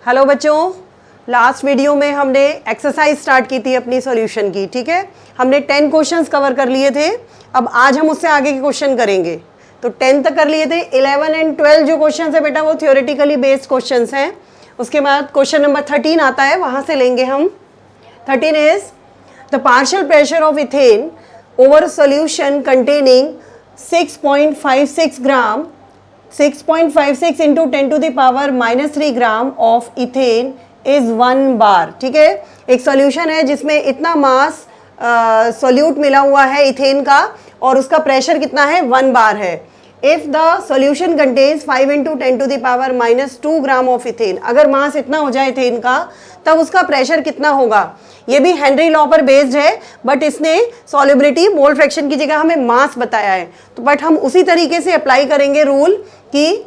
Hello बच्चों, last video में हमने एक्सरसाइज स्टार्ट की थी अपनी सॉल्यूशन की। ठीक है, हमने 10 क्वेश्चंस कवर कर लिए थे। अब आज हम उससे आगे के क्वेश्चन करेंगे। तो 10 तक कर लिए थे। 11 एंड 12 जो क्वेश्चन है बेटा वो थियोरेटिकली बेस्ड क्वेश्चंस हैं। उसके बाद क्वेश्चन नंबर 13 आता है, वहां से लेंगे हम। 13 is the partial pressure of ethane over solution containing 6.56 gram 6.56 into 10 to the power -3 gram of ethane is 1 bar. ठीक है, एक सॉल्यूशन है जिसमें इतना मास सॉल्यूट मिला हुआ है इथेन का और उसका प्रेशर कितना है 1 बार है। If the solution contains 5 into 10 to the power -2 gram of ethane, अगर मास इतना हो जाए इथेन का तब उसका प्रेशर कितना होगा। ये भी हेनरी लॉ पर बेस्ड है, बट इसने सॉल्युबिलिटी मोल फ्रैक्शन की जगह हमें मास बताया है। तो बट हम उसी तरीके से अप्लाई करेंगे रूल कि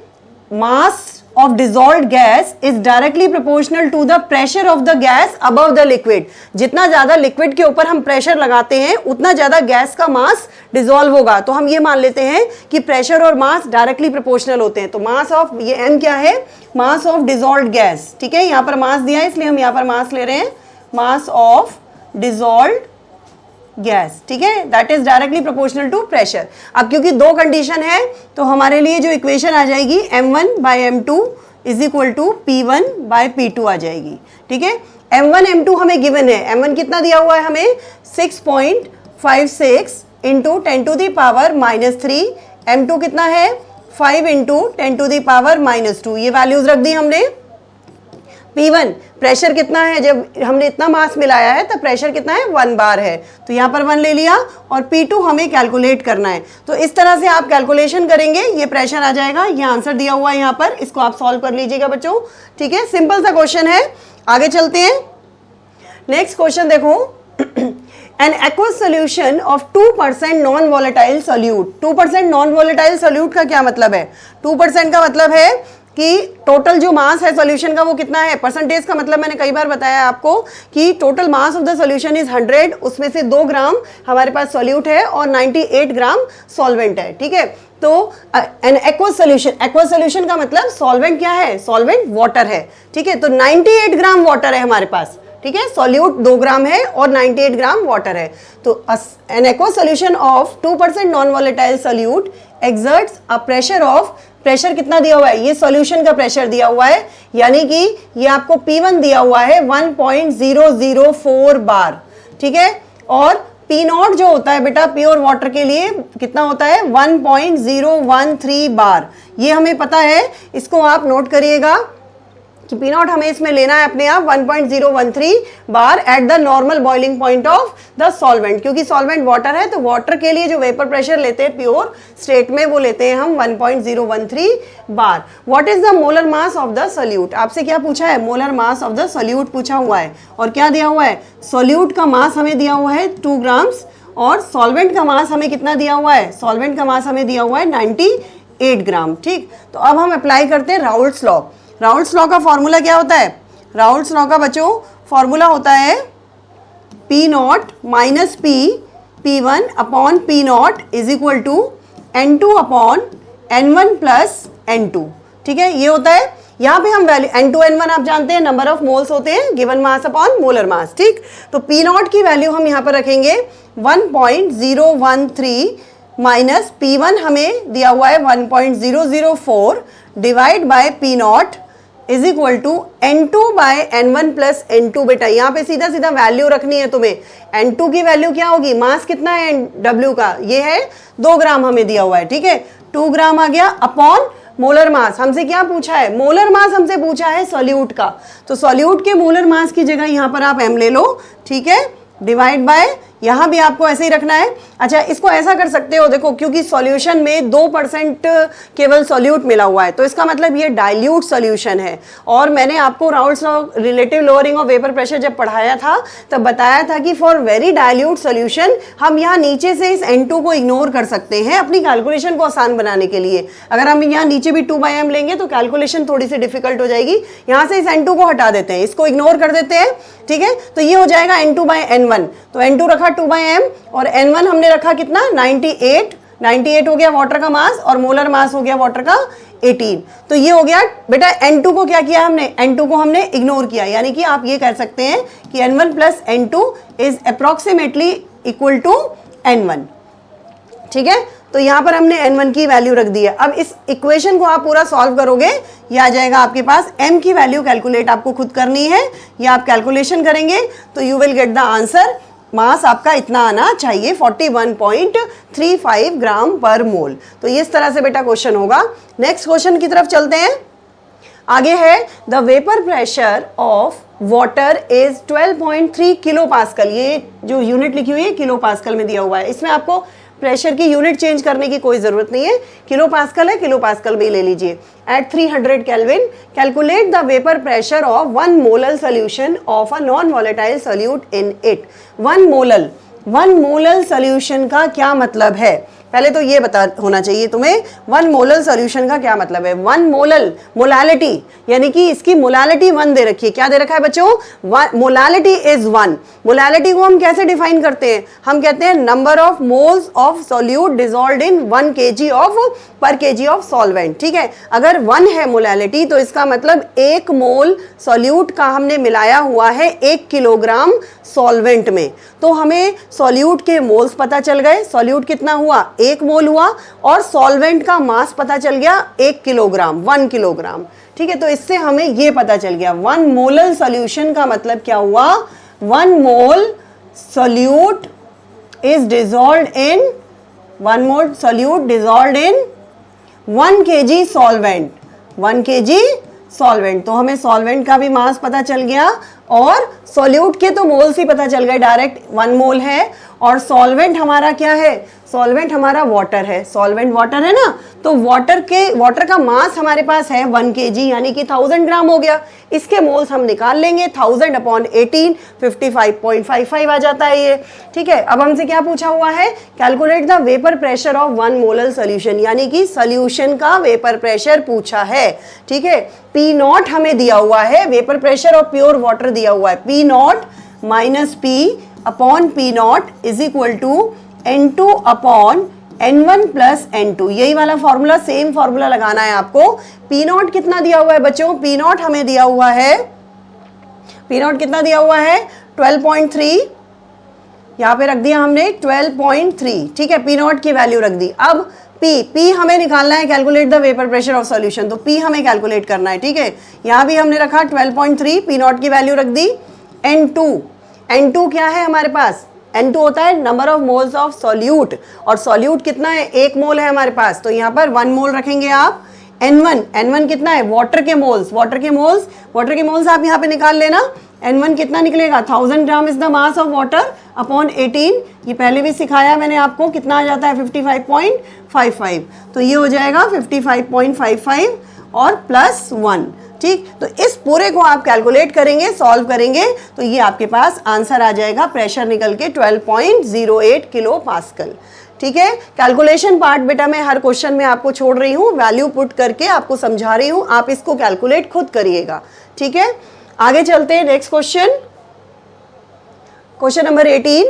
मास of dissolved gas is directly proportional to the pressure of the gas above the liquid। जितना ज्यादा लिक्विड के ऊपर हम प्रेशर लगाते हैं उतना ज्यादा गैस का मास डिसॉल्व होगा। तो हम ये मान लेते हैं कि प्रेशर और मास डायरेक्टली प्रोपोर्शनल होते हैं। तो मास ऑफ, ये m क्या है, मास ऑफ डिसॉल्व्ड गैस। ठीक है, यहाँ पर मास दिया है इसलिए हम यहाँ पर मास ले रहे हैं, मास ऑफ डिसॉल्व्ड गैस। ठीक है, that is directly proportional to pressure. अब क्योंकि दो कंडीशन है तो हमारे लिए जो इक्वेशन आ जाएगी m1/m2 is equal to p1/p2 आ जाएगी। ठीक है, m1 m2 हमें गिवन है। m1 कितना दिया हुआ है हमें 6.56 into 10 to the power -3। m2 कितना है 5 इंटू 10 टू द पावर -2। ये वैल्यूज रख दी हमने। P1 प्रेशर कितना है, जब हमने इतना मास मिलाया है तब प्रेशर कितना है 1 बार है, तो यहाँ पर 1 ले लिया। और P2 हमें कैलकुलेट करना है। तो इस तरह से आप कैलकुलेशन करेंगे, ये प्रेशर आ जाएगा। ये आंसर दिया हुआ है यहाँ पर, इसको आप सॉल्व कर लीजिएगा बच्चों। ठीक है, सिंपल सा क्वेश्चन है। आगे चलते हैं, नेक्स्ट क्वेश्चन देखो। An aqueous solution of 2% non volatile solute. 2% non volatile solute का क्या मतलब है? 2% का मतलब है कि टोटल जो मास है सॉल्यूशन का वो कितना है। परसेंटेज का मतलब मैंने कई बार बताया आपको कि total mass of the solution is 100, उसमें से 2 ग्राम हमारे पास सॉल्यूट है और 98 ग्राम सॉल्वेंट है। ठीक है, तो एन एक्वस सोल्यूशन का मतलब सॉल्वेंट क्या है, सॉल्वेंट वाटर है। ठीक है, तो 98 ग्राम वाटर है हमारे पास। ठीक है, सॉल्यूट 2 ग्राम है और 98 ग्राम वाटर है। तो an aqueous solution of 2% non volatile solute exerts a pressure of, pressure कितना दिया हुआ है, ये सॉल्यूशन का प्रेशर दिया हुआ है, यानी कि ये आपको P1 दिया हुआ है 1.004 बार। ठीक है, और P0 जो होता है बेटा प्योर वाटर के लिए कितना होता है 1.013 बार। ये हमें पता है, इसको आप नोट करिएगा कि P0 हमें इसमें लेना है अपने आप 1.013 bar at the normal boiling point of the solvent. क्योंकि सॉल्वेंट वाटर है तो वाटर के लिए जो वेपर प्रेशर लेते हैं प्योर स्टेट में वो लेते हैं हम 1.013 bar. What is the molar mass of the solute? आपसे क्या पूछा है, molar mass of the solute पूछा हुआ है। और क्या दिया हुआ है, सोल्यूट का मास हमें दिया हुआ है 2 ग्राम्स और सॉल्वेंट का मास हमें कितना दिया हुआ है, सॉल्वेंट का मास हमें दिया हुआ है 98 ग्राम। ठीक, तो अब हम अप्लाई करते हैं राउल्ट्स लॉ। राउल्ट्स लॉ का फॉर्मूला क्या होता है? राउल्ट्स लॉ का बच्चों फॉर्मूला होता है P0 minus P1 upon P0 is equal to N2 upon N1 plus N2। ठीक है, ये होता है। यहाँ पे हम वैल्यू N2 N1 आप जानते हैं नंबर ऑफ मोल्स होते हैं, given mass upon molar mass. ठीक, तो P0 की वैल्यू हम यहाँ पर रखेंगे 1.013 माइनस P1 हमें दिया हुआ है 1.004 divide by P0 is equal to N2/N1 plus N2। बेटा यहाँ पे सीधा सीधा वैल्यू रखनी है तुम्हें। N2 की वैल्यू क्या होगी, मास कितना है W का, ये है 2 ग्राम हमें दिया हुआ है। ठीक है, 2 ग्राम आ गया अपॉन मोलर मास। हमसे क्या पूछा है, मोलर मास हमसे पूछा है सॉल्यूट का। तो सॉल्यूट के मोलर मास की जगह यहाँ पर आप M ले लो। ठीक है, डिवाइड बाय, यहाँ भी आपको ऐसे ही रखना है। अच्छा, इसको ऐसा कर सकते हो, देखो क्योंकि सॉल्यूशन में 2% केवल सॉल्यूट मिला हुआ है तो इसका मतलब ये डाइल्यूट सॉल्यूशन है। और मैंने आपको Raoult's law relative lowering of vapour pressure जब पढ़ाया था तब बताया था कि फॉर वेरी डाइल्यूट सॉल्यूशन हम यहाँ नीचे से इस N2 को इग्नोर कर सकते हैं अपनी कैलकुलेशन को आसान बनाने के लिए। अगर हम यहाँ नीचे भी 2/m लेंगे तो कैलकुलेशन थोड़ी सी डिफिकल्ट हो जाएगी। यहाँ से इस N2 को हटा देते हैं, इसको इग्नोर कर देते हैं। ठीक है, तो ये हो जाएगा N2/N1। तो N2 रखा 2/m और N1 हमने रखा कितना 98 हो गया वाटर का मास और मोलर मास हो गया वाटर का 18। तो ये हो गया बेटा N2 को क्या किया हमने, N2 को हमने इग्नोर किया, यानी कि आप ये कर सकते हैं कि N1 plus N2 is approximately equal to N1। ठीक है, तो यहां पर हमने N1 की वैल्यू रख दी है। अब इस इक्वेशन को आप पूरा सॉल्व करोगे, ये आ जाएगा आपके पास, M की वैल्यू कैलकुलेट आपको खुद करनी है, या आप कैलकुलेशन करेंगे तो you will get the answer. Mass आपका इतना आना चाहिए 41.35 ग्राम पर मोल। तो इस तरह से बेटा क्वेश्चन होगा। नेक्स्ट क्वेश्चन की तरफ चलते हैं। आगे है the vapour pressure of water is 12.3 kilo pascal. ये जो यूनिट लिखी हुई है किलो पास्कल में दिया हुआ है, इसमें आपको प्रेशर की यूनिट चेंज करने की कोई जरूरत नहीं है, किलो पास्कल है, किलो पास्कल में ले लीजिए। At 300 kelvin calculate the vapour pressure of 1 molal solution of a non volatile solute in it. 1 molal solution का क्या मतलब है, पहले तो ये बता होना चाहिए तुम्हें 1 मोलल सॉल्यूशन का क्या मतलब है। 1 मोलल, मोलालिटी, यानी कि इसकी मोलालिटी 1 दे रखी है। क्या दे रखा है बच्चों, मोलालिटी इज 1। मोलालिटी को हम कैसे डिफाइन करते हैं, हम कहते हैं number of moles of solute dissolved in 1 kg of पर kg ऑफ सॉल्वेंट। ठीक है, अगर 1 है मोलालिटी तो इसका मतलब 1 मोल सॉल्यूट का हमने मिलाया हुआ है 1 किलोग्राम सॉल्वेंट में। तो हमें सॉल्यूट के मोल्स पता चल गए, सॉल्यूट कितना हुआ 1 मोल हुआ, और सॉल्वेंट का मास पता चल गया 1 किलोग्राम, 1 किलोग्राम। ठीक है, तो इससे हमें ये पता चल गया 1 मोलल सॉल्यूशन का मतलब क्या हुआ, 1 मोल solute is dissolved in 1 mole solute dissolved in 1 kg solvent, 1 kg solvent. तो हमें सॉल्वेंट का भी मास पता चल गया और सॉल्यूट के तो मोल्स ही पता चल गए, डायरेक्ट 1 मोल है। और सॉल्वेंट हमारा क्या है, सॉल्वेंट हमारा वाटर है, सॉल्वेंट वाटर है ना, तो वाटर का मास हमारे पास है 1 kg, यानी कि 1000 ग्राम हो गया। इसके मोल्स हम निकाल लेंगे, 1000 अपॉन 18 55.55 आ जाता है ये। ठीक है, अब हमसे क्या पूछा हुआ है, calculate the vapour pressure of 1 molal solution, यानी कि सोल्यूशन का वेपर प्रेशर पूछा है। ठीक है, P0 हमें दिया हुआ है, vapour pressure of pure water दिया हुआ है, P0 minus P upon P0 is equal to N2 upon N1 plus N2। यही वाला फॉर्मूला, सेम फॉर्मूला लगाना है आपको। P0 कितना दिया हुआ है बच्चों, P0 हमें दिया हुआ है, P0 कितना दिया हुआ है 12.3, यहाँ पे रख दिया हमने 12.3। ठीक है, P0 की वैल्यू रख दी। अब P हमें निकालना है, calculate the vapour pressure of solution, तो P हमें कैलकुलेट करना है। ठीक है, यहाँ भी हमने रखा 12.3, P0 की वैल्यू रख दी। N2 क्या है हमारे पास, N2 होता है number of moles of solute, और सॉल्यूट कितना है 1 मोल है हमारे पास, तो यहाँ पर 1 मोल रखेंगे आप। N1 कितना है, वाटर के मोल्स आप यहाँ पे निकाल लेना। N1 कितना निकलेगा, 1000 gram is the mass of water upon 18। ये पहले भी सिखाया मैंने आपको, कितना आ जाता है 55.55, तो ये हो जाएगा 55.55 और प्लस 1। ठीक, तो इस पूरे को आप कैलकुलेट करेंगे, सॉल्व करेंगे, तो ये आपके पास आंसर आ जाएगा, प्रेशर निकल के 12.08 किलो पास्कल। ठीक है, कैलकुलेशन पार्ट बेटा मैं हर क्वेश्चन में आपको छोड़ रही हूँ, वैल्यू पुट करके आपको समझा रही हूँ, आप इसको कैलकुलेट खुद करिएगा। ठीक है, आगे चलते हैं next question. Question number 18,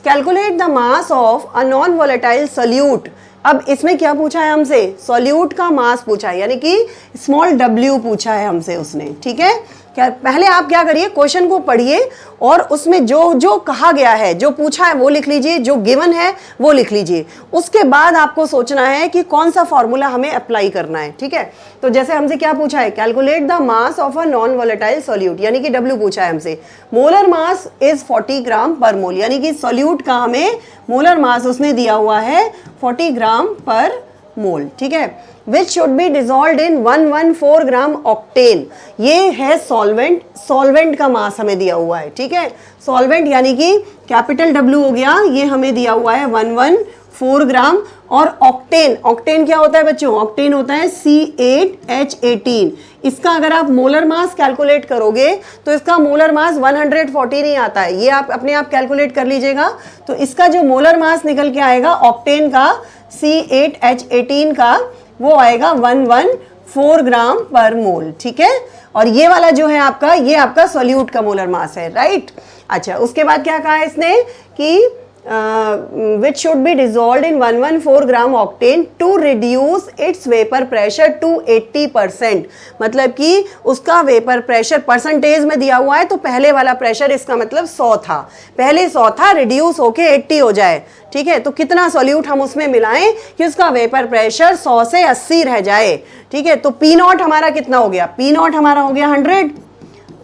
calculate the mass of a non volatile solute. अब इसमें क्या पूछा है हमसे, सॉल्यूट का मास पूछा है, यानी कि स्मॉल w पूछा है हमसे उसने। ठीक है, क्या पहले आप क्या करिए, क्वेश्चन को पढ़िए और उसमें जो जो कहा गया है, जो पूछा है वो लिख लीजिए, जो गिवन है वो लिख लीजिए। उसके बाद आपको सोचना है कि कौन सा फॉर्मूला हमें अप्लाई करना है। ठीक है, तो जैसे हमसे क्या पूछा है, calculate the mass of a non volatile solute, यानी कि W पूछा है हमसे। मोलर मास इज 40 ग्राम पर मोल, यानी कि सॉल्यूट का हमें मोलर मास उसने दिया हुआ है 40 ग्राम पर मोल। ठीक है, which should be dissolved in 114 gram octane. ये है सॉल्वेंट का मास हमें दिया हुआ है। ठीक है, सॉल्वेंट यानी कि कैपिटल W हो गया, ये हमें दिया हुआ है 114 ग्राम। और ऑक्टेन क्या होता है बच्चों, ऑक्टेन होता है C8H18। इसका अगर आप मोलर मास कैलकुलेट करोगे तो इसका मोलर मास 140 नहीं आता है, ये आप अपने आप कैलकुलेट कर लीजिएगा। तो इसका जो मोलर मास निकल के आएगा ऑक्टेन का, C8H18 का, वो आएगा 114 ग्राम पर मोल। ठीक है, और ये वाला जो है आपका, ये आपका सॉल्यूट का मोलर मास है, राइट। अच्छा, उसके बाद क्या कहा है इसने कि which should be dissolved in 114 gram octane to reduce its vapour pressure to 80%। मतलब कि उसका वेपर प्रेशर परसेंटेज में दिया हुआ है, तो पहले वाला प्रेशर इसका मतलब 100 था, पहले 100 था, रिड्यूस होके 80 हो जाए। ठीक है, तो कितना सॉल्यूट हम उसमें मिलाएं कि उसका वेपर प्रेशर 100 से 80 रह जाए। ठीक है, तो पी नॉट हमारा कितना हो गया, पी नॉट हमारा हो गया 100।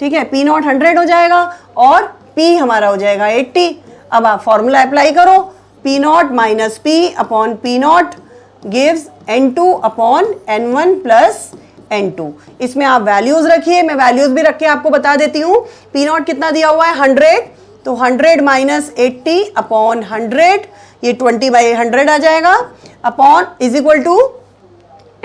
ठीक है, पी नॉट 100 हो जाएगा और पी हमारा हो जाएगा 80। अब आप फॉर्मूला अप्लाई करो, P naught minus P upon P not gives N2 upon N1 plus N2। इसमें आप वैल्यूज रखिए, मैं वैल्यूज भी रख के आपको बता देती हूँ। पी नॉट कितना दिया हुआ है 100, तो 100 माइनस 80 अपॉन 100, ये 20/100 आ जाएगा, upon is equal to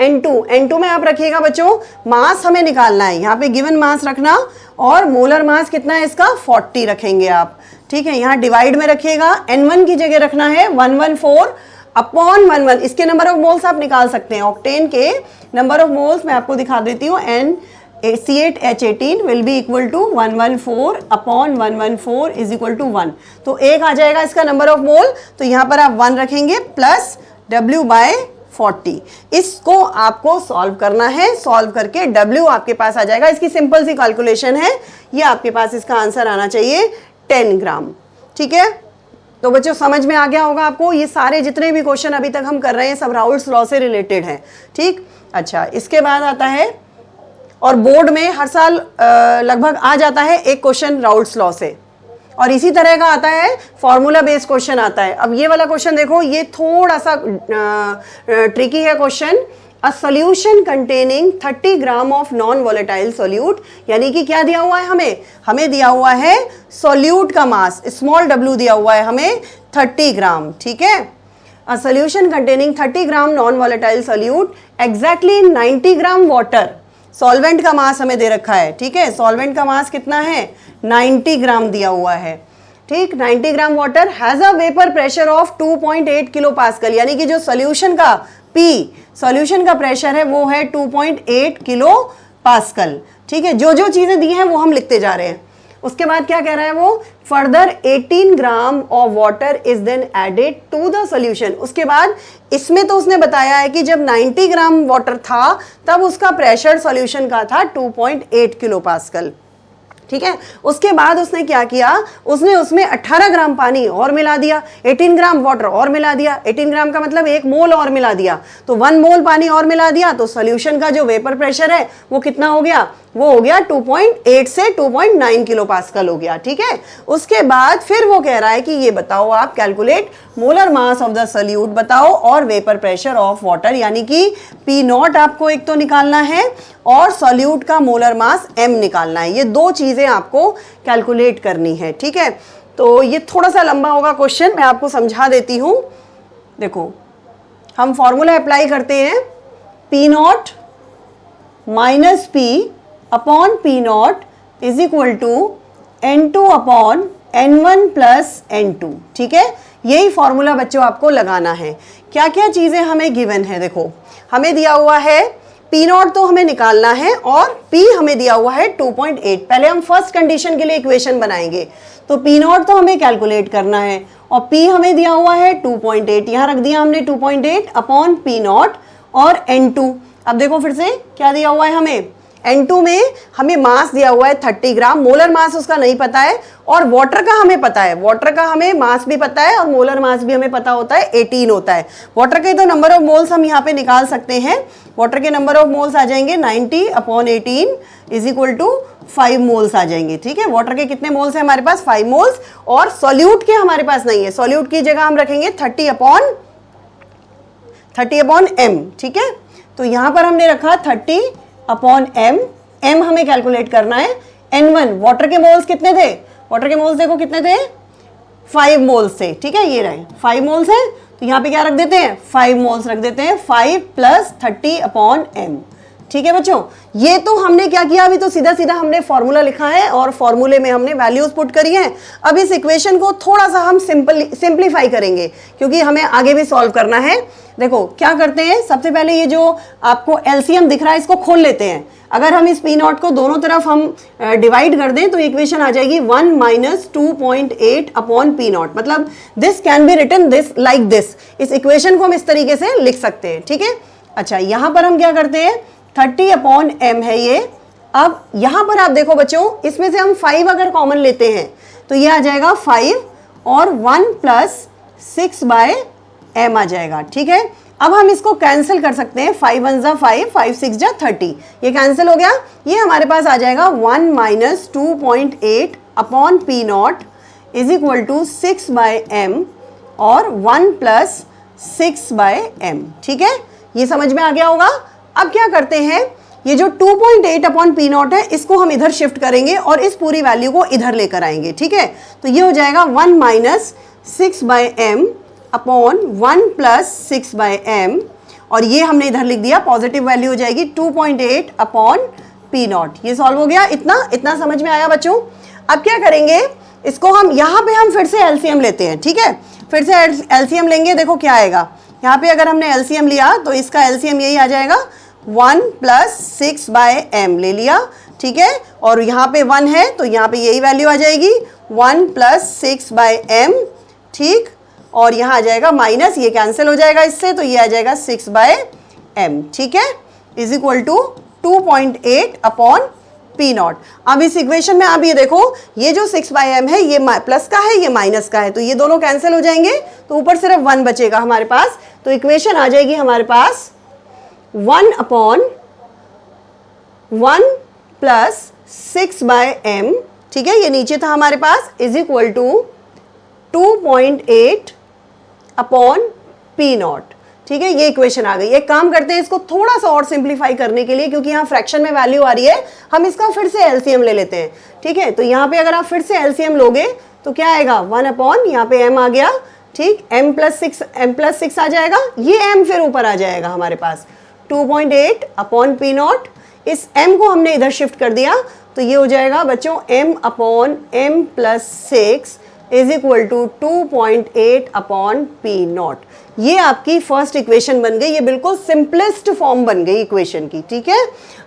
N2 में आप रखिएगा बच्चों, मास हमें निकालना है, यहाँ पे गिवन मास रखना, और मोलर मास कितना है इसका 40 रखेंगे आप। ठीक है, यहाँ डिवाइड में रखिएगा, N1 की जगह रखना है 114 अपॉन 11, इसके नंबर ऑफ मोल्स आप निकाल सकते हैं। ऑक्टेन के नंबर ऑफ मोल्स मैं आपको दिखा देती हूँ, NC8H18 will be equal to 114 upon 114 is equal to 1। तो एक आ जाएगा इसका नंबर ऑफ मोल, तो यहाँ पर आप 1 रखेंगे प्लस W/40। इसको आपको सॉल्व करना है, सॉल्व करके W आपके पास आ जाएगा। इसकी सिंपल सी कैलकुलेशन है, ये आपके पास इसका आंसर आना चाहिए 10 ग्राम। ठीक है, तो बच्चों समझ में आ गया होगा आपको, ये सारे जितने भी क्वेश्चन अभी तक हम कर रहे हैं सब राउल्ट्स लॉ से रिलेटेड हैं। ठीक, अच्छा, इसके बाद आता है, और बोर्ड में हर साल लगभग आ जाता है एक क्वेश्चन राउल्ट्स लॉ से, और इसी तरह का आता है फॉर्मूला बेस्ड क्वेश्चन आता है। अब ये वाला क्वेश्चन देखो, ये थोड़ा सा ट्रिकी है question. A solution containing 30 gram of non volatile solute, यानी कि क्या दिया हुआ है हमें दिया हुआ है सोल्यूट का मास स्मॉल w दिया हुआ है हमें 30 ग्राम। ठीक है, a solution containing 30 gram non volatile solute exactly 90 gram water, solvent का मास हमें दे रखा है। ठीक है, सॉल्वेंट का मास कितना है 90 ग्राम दिया हुआ है। ठीक, 90 gram water has a vapour pressure of 2.8 kilo pascal, यानी कि जो सॉल्यूशन का सॉल्यूशन का प्रेशर है वो है 2.8 किलो पास्कल। ठीक है, जो जो चीजें दी हैं वो हम लिखते जा रहे हैं। उसके बाद क्या कह रहा है वो, further 18 gram of water is then added to the solution. उसके बाद इसमें तो उसने बताया है कि जब 90 ग्राम वाटर था तब उसका प्रेशर सॉल्यूशन का था 2.8 किलो पास्कल। ठीक है, उसके बाद उसने क्या किया, उसने उसमें 18 ग्राम पानी और मिला दिया, 18 ग्राम वाटर और मिला दिया, 18 ग्राम का मतलब 1 मोल और मिला दिया, तो 1 मोल पानी और मिला दिया, तो सॉल्यूशन का जो वेपर प्रेशर है वो कितना हो गया, वो हो गया 2.8 से 2.9 किलो पास्कल हो गया। ठीक है, उसके बाद फिर वो कह रहा है कि ये बताओ आप, calculate molar mass of the solute बताओ और वेपर प्रेशर ऑफ वाटर, यानी कि पी नॉट आपको एक तो निकालना है और सोल्यूट का मोलर मास m निकालना है। ये दो चीजें आपको कैलकुलेट करनी है। ठीक है, तो ये थोड़ा सा लंबा होगा क्वेश्चन, मैं आपको समझा देती हूँ। देखो, हम फॉर्मूला अप्लाई करते हैं, P naught minus P upon P naught is equal to N2 upon N1 plus N2। ठीक है, यही फॉर्मूला बच्चों आपको लगाना है। क्या क्या चीजें हमें गिवन है, देखो हमें दिया हुआ है पी नॉट तो हमें निकालना है, और पी हमें दिया हुआ है 2.8। पहले हम फर्स्ट कंडीशन के लिए इक्वेशन बनाएंगे, तो पी नॉट तो हमें कैलकुलेट करना है, और पी हमें दिया हुआ है 2.8, यहाँ रख दिया हमने 2.8 अपॉन पी नॉट और N2। अब देखो फिर से क्या दिया हुआ है हमें, N2 में हमें मास दिया हुआ है 30 ग्राम, मोलर मास उसका नहीं पता है, और वाटर का हमें पता है, वाटर का हमें मास भी पता है और मोलर मास भी हमें पता होता है 18 होता है। वाटर के तो नंबर ऑफ मोल्स हम यहाँ पे निकाल सकते हैं, वाटर के नंबर ऑफ मोल्स आ जाएंगे 90 upon 18 is equal to 5 moles आ जाएंगे। ठीक है, वाटर के कितने मोल्स है हमारे पास 5 मोल्स, और सॉल्यूट के हमारे पास नहीं है, सॉल्यूट की जगह हम रखेंगे 30 अपॉन m। ठीक है, तो यहाँ पर हमने रखा 30 अपॉन m हमें कैलकुलेट करना है। N1 वाटर के मोल्स कितने थे, वाटर के मोल्स देखो कितने थे 5 मोल्स थे। ठीक है, ये रहे 5 मोल्स है, तो यहाँ पे क्या रख देते हैं 5 मोल्स रख देते हैं, 5 प्लस 30 अपॉन m। ठीक है बच्चों, ये तो हमने क्या किया, अभी तो सीधा सीधा हमने फॉर्मूला लिखा है और फॉर्मूले में हमने वैल्यूज पुट करी हैं। अब इस इक्वेशन को थोड़ा सा हम सिंपलीफाई करेंगे क्योंकि हमें आगे भी सॉल्व करना है। देखो क्या करते हैं, सबसे पहले ये जो आपको एलसीएम दिख रहा है इसको खोल लेते हैं। अगर हम इस पी नॉट को दोनों तरफ हम डिवाइड कर दें तो इक्वेशन आ जाएगी 1 माइनस 2.8 अपॉन पी नॉट, मतलब this can be written this like this. इस इक्वेशन को हम इस तरीके से लिख सकते हैं, ठीक है। अच्छा, यहां पर हम क्या करते हैं, 30 अपॉन एम है ये। अब यहां पर आप देखो बच्चों, इसमें से हम 5 अगर कॉमन लेते हैं तो ये आ जाएगा 5 और 1 प्लस 6 बाय एम आ जाएगा, ठीक है। अब हम इसको कैंसिल कर सकते हैं, 5 1 जा 5, 5 6 जा 30, ये कैंसिल हो गया। ये हमारे पास आ जाएगा 1 minus 2.8 upon P naught is equal to 6 by M और 1 प्लस 6 बाय एम, ठीक है। ये समझ में आ गया होगा। अब क्या करते हैं, ये जो 2.8 अपॉन पी नॉट है इसको हम इधर शिफ्ट करेंगे और इस पूरी वैल्यू को इधर लेकर आएंगे, ठीक है। तो ये हो जाएगा 1 minus 6 by M upon 1 plus 6 by M, और ये हमने इधर लिख दिया, पॉजिटिव वैल्यू हो जाएगी 2.8 अपॉन पी नॉट। ये सॉल्व हो गया, इतना समझ में आया बच्चों। अब क्या करेंगे, इसको हम यहाँ पे हम फिर से एलसीएम लेते हैं, ठीक है। फिर से एलसीएम लेंगे, देखो क्या आएगा। यहाँ पे अगर हमने एलसीएम लिया तो इसका एलसीएम यही आ जाएगा, 1 प्लस 6 बाय एम ले लिया, ठीक है। और यहाँ पे 1 है तो यहाँ पे यही वैल्यू आ जाएगी 1 प्लस 6 बाय एम, ठीक। और यहाँ आ जाएगा माइनस, ये कैंसिल हो जाएगा इससे, तो ये आ जाएगा 6 बाय एम, ठीक है, is equal to 2.8 upon P naught. अब इस इक्वेशन में आप ये देखो, ये जो 6 बाय एम है ये प्लस का है, ये माइनस का है, तो ये दोनों कैंसिल हो जाएंगे, तो ऊपर सिर्फ 1 बचेगा हमारे पास। तो इक्वेशन आ जाएगी हमारे पास 1 अपॉन 1 प्लस 6 बाय एम, ठीक है, ये नीचे था हमारे पास, is equal to 2.8 upon P naught, ठीक है। ये इक्वेशन आ गई। एक काम करते हैं, इसको थोड़ा सा और सिंप्लीफाई करने के लिए, क्योंकि यहाँ फ्रैक्शन में वैल्यू आ रही है, हम इसका फिर से एलसीएम ले लेते हैं, ठीक है। तो यहाँ पे अगर आप फिर से एलसीएम लोगे तो क्या आएगा, 1 अपॉन, यहाँ पे m आ गया, ठीक, m प्लस 6 आ जाएगा, ये m फिर ऊपर आ जाएगा हमारे पास 2.8 अपॉन पी नॉट। इस m को हमने इधर शिफ्ट कर दिया तो ये हो जाएगा बच्चों m upon m plus 6 is equal to 2.8 upon P naught. ये आपकी फर्स्ट इक्वेशन बन गई, ये बिल्कुल सिंपलेस्ट फॉर्म बन गई इक्वेशन की, ठीक है।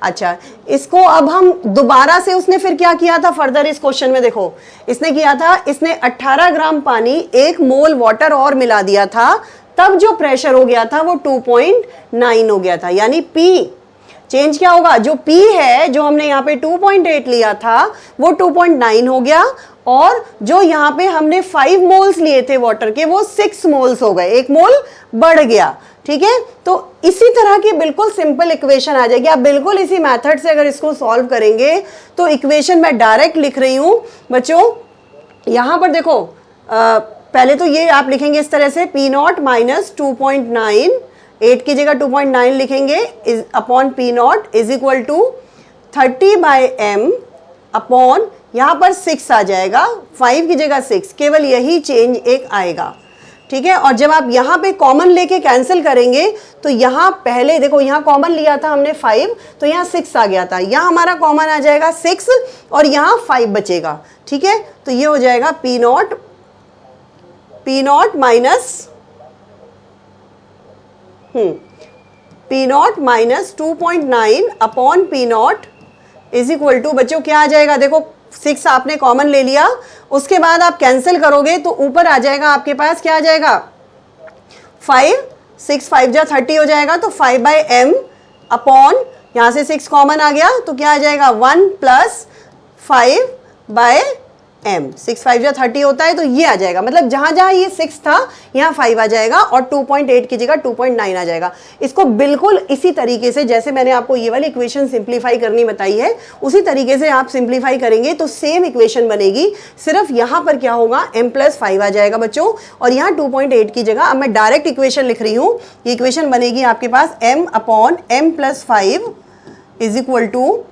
अच्छा, इसको अब हम दोबारा से, उसने फिर क्या किया था फर्दर इस क्वेश्चन में, देखो इसने किया था, इसने 18 ग्राम पानी 1 मोल वाटर और मिला दिया था, तब जो प्रेशर हो गया था वो 2.9 हो गया था, यानी पी चेंज क्या होगा, जो P है, जो हमने यहाँ पे 2.8 लिया था वो 2.9 हो गया, और जो यहाँ पे हमने 5 मोल्स लिए थे वाटर के वो 6 मोल्स हो गए, 1 मोल बढ़ गया, ठीक है। तो इसी तरह की बिल्कुल सिंपल इक्वेशन आ जाएगी। आप बिल्कुल इसी मेथड से अगर इसको सॉल्व करेंगे तो इक्वेशन मैं डायरेक्ट लिख रही हूं बच्चों। यहाँ पर देखो, पहले तो ये आप लिखेंगे इस तरह से, पी नॉट माइनस 2.9, 8 की जगह 2.9 लिखेंगे, is upon P naught is equal to 30 by M upon, यहाँ पर 6 आ जाएगा, 5 की जगह 6, केवल यही चेंज एक आएगा, ठीक है। और जब आप यहाँ पे कॉमन लेके कैंसिल करेंगे तो यहाँ पहले देखो, यहाँ कॉमन लिया था हमने 5, तो यहाँ 6 आ गया था, यहाँ हमारा कॉमन आ जाएगा 6 और यहाँ 5 बचेगा, ठीक है। तो ये हो जाएगा P naught minus 2.9 upon P naught is equal to, बच्चों क्या आ जाएगा, देखो 6 आपने कॉमन ले लिया, उसके बाद आप कैंसिल करोगे तो ऊपर आ जाएगा आपके पास, क्या आ जाएगा, 5, 6 5 जा 30 हो जाएगा, तो 5 बाय एम अपॉन, यहाँ से 6 कॉमन आ गया तो क्या आ जाएगा, 1 प्लस 5 बाय m, 6 5 जा 30 होता है, तो ये आ जाएगा, मतलब जहां जहां ये 6 था यहाँ 5 आ जाएगा और 2.8 की जगह 2.9 आ जाएगा। इसको बिल्कुल इसी तरीके से, जैसे मैंने आपको ये वाली इक्वेशन सिंप्लीफाई करनी बताई है, उसी तरीके से आप सिंप्लीफाई करेंगे तो सेम इक्वेशन बनेगी, सिर्फ यहाँ पर क्या होगा, m प्लस 5 आ जाएगा बच्चों, और यहाँ 2.8 की जगह अब मैं डायरेक्ट इक्वेशन लिख रही हूँ, ये इक्वेशन बनेगी आपके पास m upon m plus 5 is equal to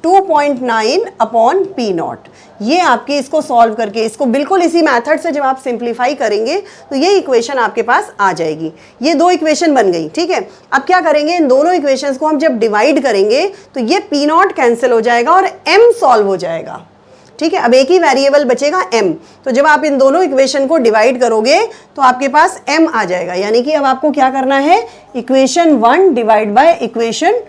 2.9 upon P naught. ये आपके इसको सॉल्व करके इसको बिल्कुल इसी मेथड से जब आप सिंप्लीफाई करेंगे तो ये इक्वेशन आपके पास आ जाएगी। ये दो इक्वेशन बन गई, ठीक है। अब क्या करेंगे, इन दोनों इक्वेशंस को हम जब डिवाइड करेंगे तो ये पी नॉट कैंसिल हो जाएगा और m सॉल्व हो जाएगा, ठीक है। अब एक ही वेरिएबल बचेगा m। तो जब आप इन दोनों इक्वेशन को डिवाइड करोगे तो आपके पास m आ जाएगा, यानी कि अब आपको क्या करना है, इक्वेशन 1 डिवाइड बाय इक्वेशन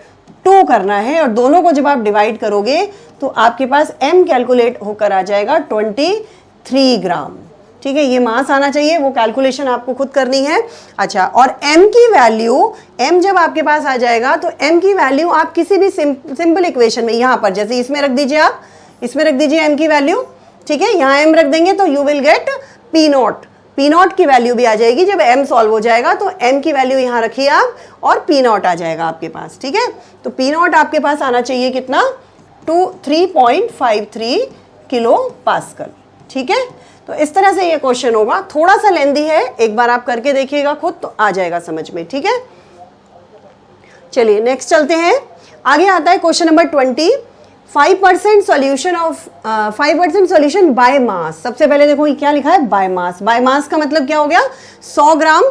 2 करना है। और दोनों को जब आप डिवाइड करोगे तो आपके पास m कैलकुलेट होकर आ जाएगा 23 ग्राम, ठीक है। ये मास आना चाहिए, वो कैलकुलेशन आपको खुद करनी है। अच्छा, और m की वैल्यू, m जब आपके पास आ जाएगा तो m की वैल्यू आप किसी भी सिंपल इक्वेशन में, यहाँ पर जैसे इसमें रख दीजिए, आप इसमें रख दीजिए m की वैल्यू, ठीक है। यहाँ m रख देंगे तो you will gate P not. P not की वैल्यू भी आ जाएगी जब m सॉल्व हो जाएगा, तो m की वैल्यू यहाँ रखिए आप और पी नॉट आ जाएगा आपके पास, ठीक है। तो पी नॉट आपके पास आना चाहिए कितना, 3.53 किलो पास्कल, ठीक है। तो इस तरह से ये क्वेश्चन होगा, थोड़ा सा लेंदी है, एक बार आप करके देखिएगा खुद तो आ जाएगा समझ में, ठीक है। चलिए नेक्स्ट चलते हैं। आगे आता है question number 20, 5% solution of 5% solution by mass. सबसे पहले देखो ये क्या लिखा है, बाय मास। बाय मास का मतलब क्या हो गया, 100 ग्राम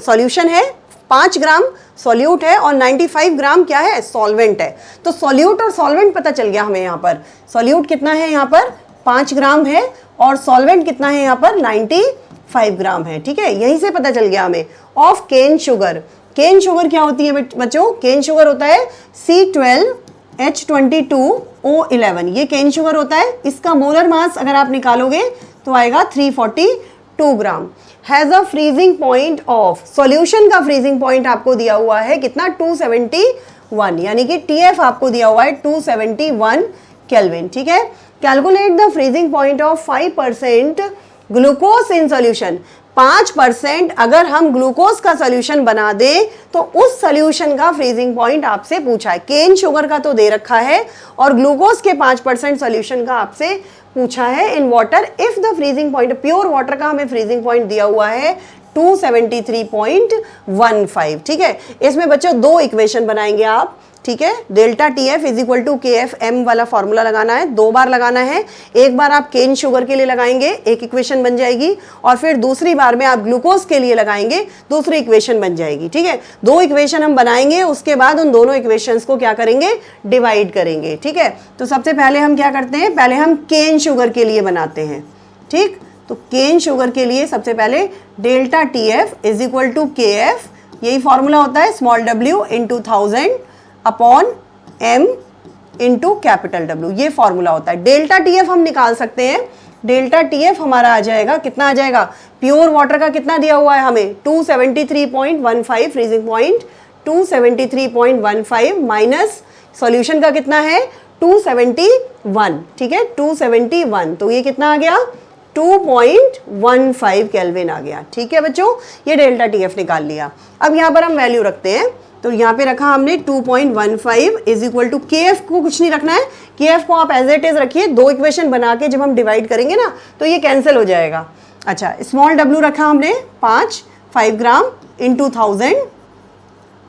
सॉल्यूशन है, 5 ग्राम सॉल्यूट है और 95 ग्राम क्या है, सॉल्वेंट है। तो सॉल्यूट और सॉल्वेंट पता चल गया हमें। यहाँ पर सॉल्यूट कितना है, यहाँ पर 5 ग्राम है और सॉल्वेंट कितना है, यहाँ पर 95 ग्राम है, ठीक है। यहीं से पता चल गया हमें। Of cane sugar, cane sugar क्या होती है बच्चों, केन शुगर होता है C12H22O11, ये केन शुगर होता है। इसका मोलर मास अगर आप निकालोगे तो आएगा 342 gram. Has a freezing point of, solution का फ्रीजिंग पॉइंट आपको दिया हुआ है कितना, 271, यानी कि TF आपको दिया हुआ है 271 केल्विन, ठीक है। Calculate the freezing point of 5% glucose in solution. 5% अगर हम ग्लूकोज का सोल्यूशन बना दे तो उस सोल्यूशन का फ्रीजिंग पॉइंट आपसे पूछा है। केन शुगर का तो दे रखा है और ग्लूकोज के 5% सोल्यूशन का आपसे पूछा है in water if the freezing point, pure water का हमें फ्रीजिंग पॉइंट दिया हुआ है 273.15, ठीक है। इसमें बच्चों दो इक्वेशन बनाएंगे आप, ठीक है। Delta TF is equal to KF M वाला फॉर्मूला लगाना है, 2 बार लगाना है। एक बार आप केन शुगर के लिए लगाएंगे, एक इक्वेशन बन जाएगी, और फिर दूसरी बार में आप ग्लूकोज के लिए लगाएंगे, दूसरी इक्वेशन बन जाएगी, ठीक है। 2 इक्वेशन हम बनाएंगे, उसके बाद उन दोनों इक्वेशंस को क्या करेंगे, डिवाइड करेंगे, ठीक है। तो सबसे पहले हम क्या करते हैं, पहले हम केन शुगर के लिए बनाते हैं, ठीक। तो केन शुगर के लिए सबसे पहले delta TF is equal to KF, यही फॉर्मूला होता है, small w into 1000 upon m into capital W, ये फॉर्मूला होता है। डेल्टा TF हम निकाल सकते हैं, डेल्टा TF हमारा आ जाएगा, कितना आ जाएगा, प्योर वाटर का कितना दिया हुआ है हमें 273.15 फ्रीजिंग पॉइंट, 273.15 माइनस सॉल्यूशन का कितना है 271, ठीक है, 271, तो ये कितना आ गया 2.15 केल्विन आ गया, ठीक है बच्चों। ये डेल्टा TF निकाल लिया। अब यहाँ पर हम वैल्यू रखते हैं, तो यहाँ पे रखा हमने 2.15 इज इक्वल टू KF को कुछ नहीं रखना है, KF को आप एज इट इज रखिए। 2 इक्वेशन बना के जब हम डिवाइड करेंगे ना तो ये कैंसिल हो जाएगा। अच्छा, स्मॉल w रखा हमने 5 gram into 1000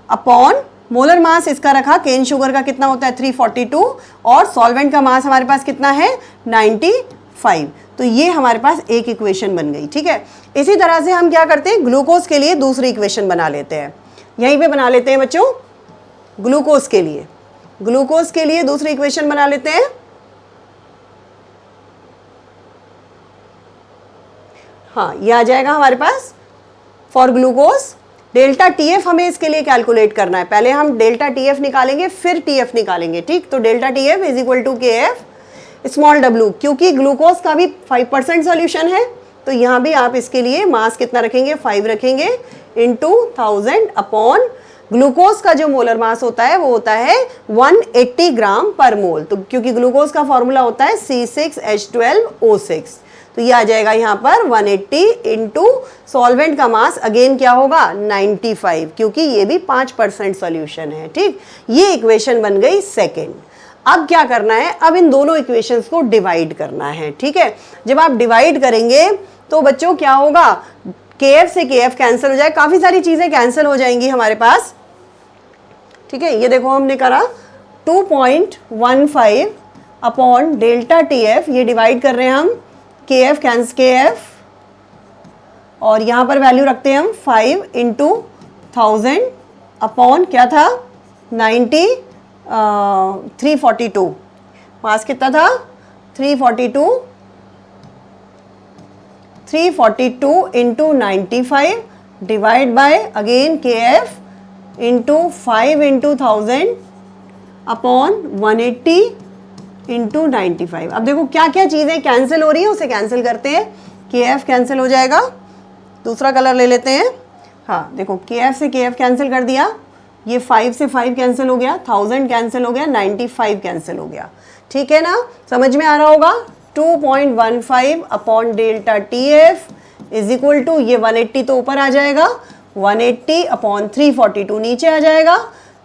upon molar mass इसका रखा, केन शुगर का कितना होता है 342 और सॉल्वेंट का मास हमारे पास कितना है 95। तो ये हमारे पास एक इक्वेशन बन गई, ठीक है। इसी तरह से हम क्या करते हैं, ग्लूकोज के लिए दूसरी इक्वेशन बना लेते हैं, यहीं पे बना लेते हैं बच्चों। ग्लूकोज के लिए दूसरी इक्वेशन बना लेते हैं। हाँ, ये आ जाएगा हमारे पास फॉर ग्लूकोज। डेल्टा TF हमें इसके लिए कैलकुलेट करना है, पहले हम डेल्टा TF निकालेंगे फिर TF निकालेंगे, ठीक। तो delta TF is equal to KF small w, क्योंकि ग्लूकोज का भी 5% सॉल्यूशन है तो यहाँ भी आप इसके लिए मास कितना रखेंगे 5 रखेंगे इंटू 1000 अपॉन ग्लूकोज का जो मोलर मास होता है वो होता है 180 ग्राम पर मोल। तो क्योंकि ग्लूकोज का फॉर्मूला होता है C6H12O6, तो ये आ जाएगा यहाँ पर 180 इंटू सॉल्वेंट का मास अगेन क्या होगा 95, क्योंकि ये भी 5% सॉल्यूशन है, ठीक। ये इक्वेशन बन गई सेकेंड। अब क्या करना है, अब इन दोनों इक्वेशंस को डिवाइड करना है, ठीक है। जब आप डिवाइड करेंगे तो बच्चों क्या होगा, KF से KF कैंसिल हो जाए, काफी सारी चीजें कैंसिल हो जाएंगी हमारे पास, ठीक है। ये देखो हमने करा 2.15 अपॉन डेल्टा टी एफ, ये डिवाइड कर रहे हैं हम, के एफ कैंस के एफ, और यहाँ पर वैल्यू रखते हैं हम 5 इंटू 1000 अपॉन क्या था 342, मास कितना था 342 इंटू 95 डिवाइड बाय अगेन के F into 5 into 1000 upon 180 into 95। अब देखो क्या क्या चीज़ें कैंसिल हो रही है, उसे कैंसिल करते हैं, के एफ कैंसिल हो जाएगा, दूसरा कलर ले लेते हैं। हाँ देखो के एफ से के एफ कैंसिल कर दिया, ये 5 से 5 कैंसिल हो गया, 1000 कैंसिल हो गया, 95 कैंसिल हो गया। ठीक है ना, समझ में आ रहा होगा। 2.15 upon delta T F is equal to, ये 180 तो ऊपर आ जाएगा, 180 अपॉन 342 नीचे आ जाएगा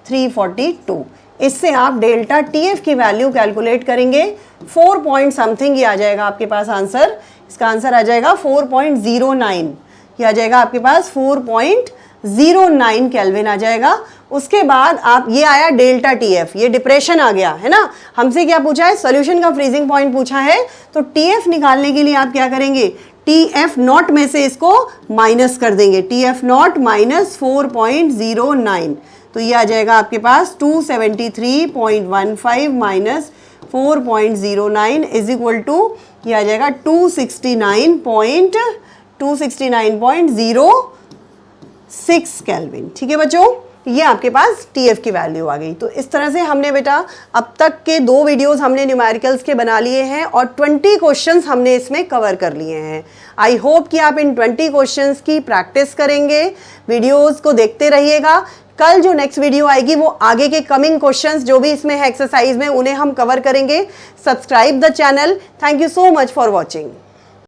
342। इससे आप डेल्टा टी एफ की वैल्यू कैलकुलेट करेंगे, 4 पॉइंट समथिंग ये आ जाएगा आपके पास आंसर। इसका आंसर आ जाएगा 4.09, ये आ जाएगा आपके पास 4.09 केल्विन आ जाएगा। उसके बाद आप, ये आया डेल्टा टी एफ, ये डिप्रेशन आ गया है ना। हमसे क्या पूछा है, सोल्यूशन का फ्रीजिंग पॉइंट पूछा है, तो टी एफ निकालने के लिए आप क्या करेंगे, टी एफ नॉट में से इसको माइनस कर देंगे, टी एफ नॉट माइनस 4.09, तो ये आ जाएगा आपके पास 273.15 माइनस 4.09 इज इक्वल टू, ये आ जाएगा 269.06 केल्विन। ठीक है बच्चों, ये आपके पास टीएफ की वैल्यू आ गई। तो इस तरह से हमने बेटा अब तक के 2 वीडियोस हमने न्यूमेरिकल्स के बना लिए हैं और 20 क्वेश्चंस हमने इसमें कवर कर लिए हैं। आई होप कि आप इन 20 क्वेश्चंस की प्रैक्टिस करेंगे, वीडियोस को देखते रहिएगा। कल जो नेक्स्ट वीडियो आएगी वो आगे के कमिंग क्वेश्चंस जो भी इसमें है एक्सरसाइज में, उन्हें हम कवर करेंगे। Subscribe the channel. Thank you so much for watching.